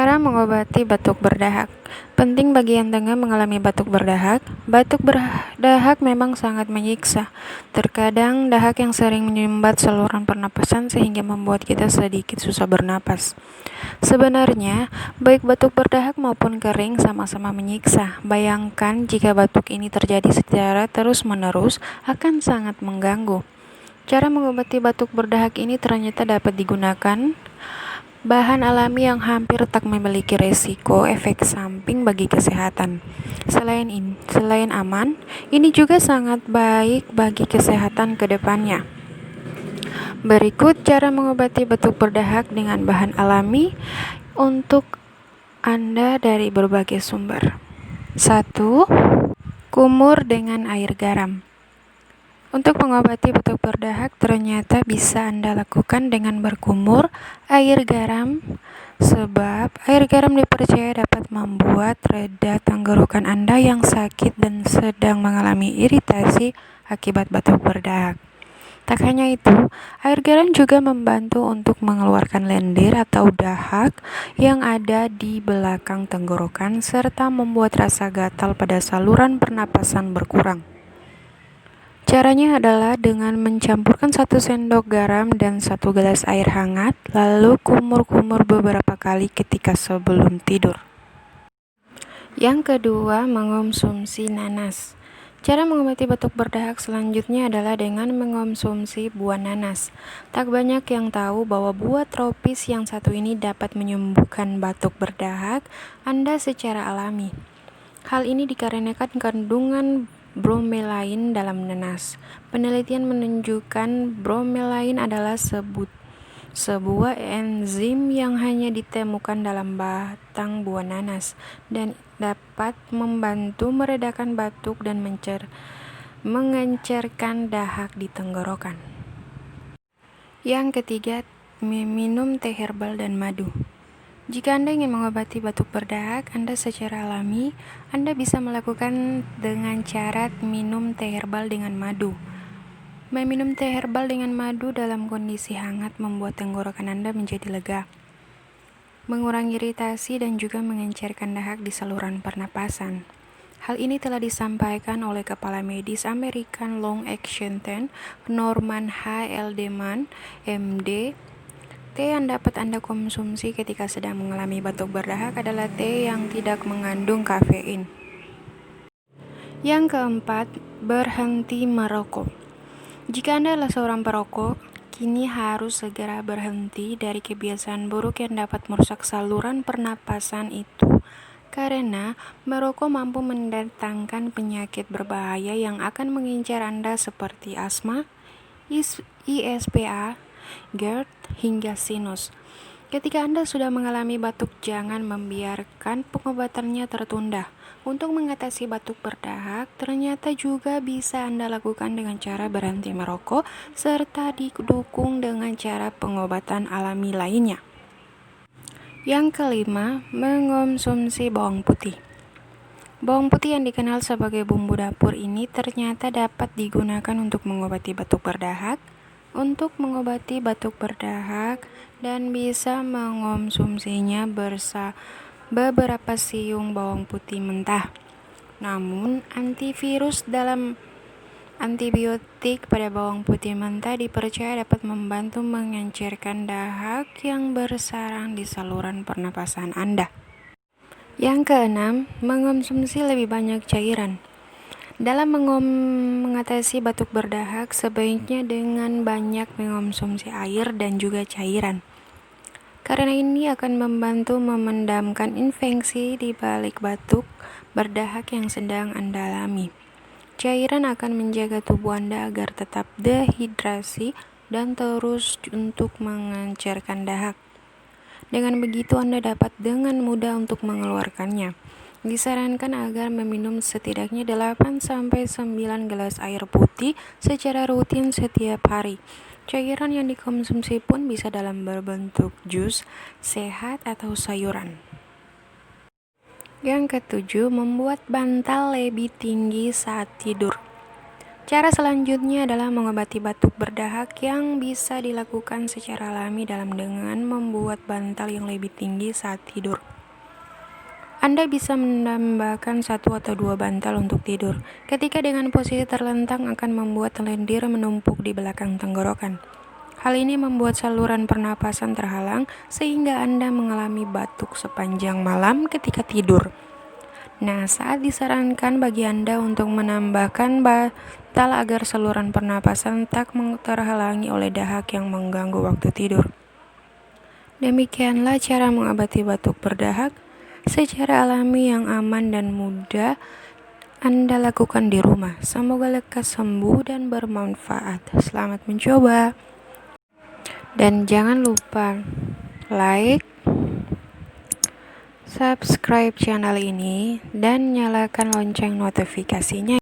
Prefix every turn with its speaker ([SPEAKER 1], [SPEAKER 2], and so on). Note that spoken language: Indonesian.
[SPEAKER 1] Cara mengobati batuk berdahak. Penting bagi yang tengah mengalami batuk berdahak. Batuk berdahak memang sangat menyiksa. Terkadang dahak yang sering menyumbat saluran pernapasan sehingga membuat kita sedikit susah bernapas. Sebenarnya, baik batuk berdahak maupun kering sama-sama menyiksa. Bayangkan jika batuk ini terjadi secara terus-menerus akan sangat mengganggu. Cara mengobati batuk berdahak ini ternyata dapat digunakan bahan alami yang hampir tak memiliki resiko efek samping bagi kesehatan. Selain aman, ini juga sangat baik bagi kesehatan ke depannya. Berikut cara mengobati batuk berdahak dengan bahan alami untuk Anda dari berbagai sumber. 1. Kumur dengan air garam. Untuk mengobati batuk berdahak ternyata bisa Anda lakukan dengan berkumur air garam, sebab air garam dipercaya dapat membuat reda tenggorokan Anda yang sakit dan sedang mengalami iritasi akibat batuk berdahak. Tak hanya itu, air garam juga membantu untuk mengeluarkan lendir atau dahak yang ada di belakang tenggorokan serta membuat rasa gatal pada saluran pernapasan berkurang. Caranya adalah dengan mencampurkan 1 sendok garam dan 1 gelas air hangat, lalu kumur-kumur beberapa kali ketika sebelum tidur. Yang kedua, mengonsumsi nanas. Cara mengobati batuk berdahak selanjutnya adalah dengan mengonsumsi buah nanas. Tak banyak yang tahu bahwa buah tropis yang satu ini dapat menyembuhkan batuk berdahak Anda secara alami. Hal ini dikarenakan kandungan bromelain dalam nanas. Penelitian menunjukkan bromelain adalah sebuah enzim yang hanya ditemukan dalam batang buah nanas dan dapat membantu meredakan batuk dan mengencerkan dahak di tenggorokan. Yang ketiga, minum teh herbal dan madu. Jika Anda ingin mengobati batuk berdahak Anda secara alami, Anda bisa melakukan dengan cara minum teh herbal dengan madu. Meminum teh herbal dengan madu dalam kondisi hangat membuat tenggorokan Anda menjadi lega, mengurangi iritasi dan juga mengencerkan dahak di saluran pernapasan. Hal ini telah disampaikan oleh Kepala Medis American Long Action Tent, Norman H. Eldeman, MD. Teh yang dapat Anda konsumsi ketika sedang mengalami batuk berdahak adalah teh yang tidak mengandung kafein. Yang keempat, berhenti merokok. Jika Anda adalah seorang perokok, kini harus segera berhenti dari kebiasaan buruk yang dapat merusak saluran pernapasan itu, karena merokok mampu mendatangkan penyakit berbahaya yang akan mengincar Anda seperti asma, ISPA, GERD, hingga sinus. Ketika Anda sudah mengalami batuk, jangan membiarkan pengobatannya tertunda. Untuk mengatasi batuk berdahak, ternyata juga bisa Anda lakukan dengan cara berhenti merokok, serta didukung dengan cara pengobatan alami lainnya. Yang kelima, mengonsumsi bawang putih. Bawang putih yang dikenal sebagai bumbu dapur ini ternyata dapat digunakan untuk mengobati batuk berdahak, dan bisa mengonsumsinya beberapa siung bawang putih mentah. Namun, antivirus dalam antibiotik pada bawang putih mentah dipercaya dapat membantu mengencerkan dahak yang bersarang di saluran pernapasan Anda. Yang keenam, mengonsumsi lebih banyak cairan. Dalam mengatasi batuk berdahak, sebaiknya dengan banyak mengonsumsi air dan juga cairan. Karena ini akan membantu memendamkan infeksi di balik batuk berdahak yang sedang Anda alami. Cairan akan menjaga tubuh Anda agar tetap dehidrasi dan terus untuk mengencerkan dahak. Dengan begitu Anda dapat dengan mudah untuk mengeluarkannya. Disarankan agar meminum setidaknya 8-9 gelas air putih secara rutin setiap hari. Cairan yang dikonsumsi pun bisa dalam berbentuk jus, sehat, atau sayuran. Yang ketujuh, membuat bantal lebih tinggi saat tidur. Cara selanjutnya adalah mengobati batuk berdahak yang bisa dilakukan secara alami dengan membuat bantal yang lebih tinggi saat tidur. Anda bisa menambahkan 1 atau 2 bantal untuk tidur. Ketika dengan posisi terlentang akan membuat lendir menumpuk di belakang tenggorokan. Hal ini membuat saluran pernapasan terhalang sehingga Anda mengalami batuk sepanjang malam ketika tidur. Nah, saat disarankan bagi Anda untuk menambahkan bantal agar saluran pernapasan tak terhalangi oleh dahak yang mengganggu waktu tidur. Demikianlah cara mengobati batuk berdahak secara alami yang aman dan mudah Anda lakukan di rumah. Semoga lekas sembuh dan bermanfaat. Selamat mencoba. Dan jangan lupa like, subscribe channel ini, dan nyalakan lonceng notifikasinya.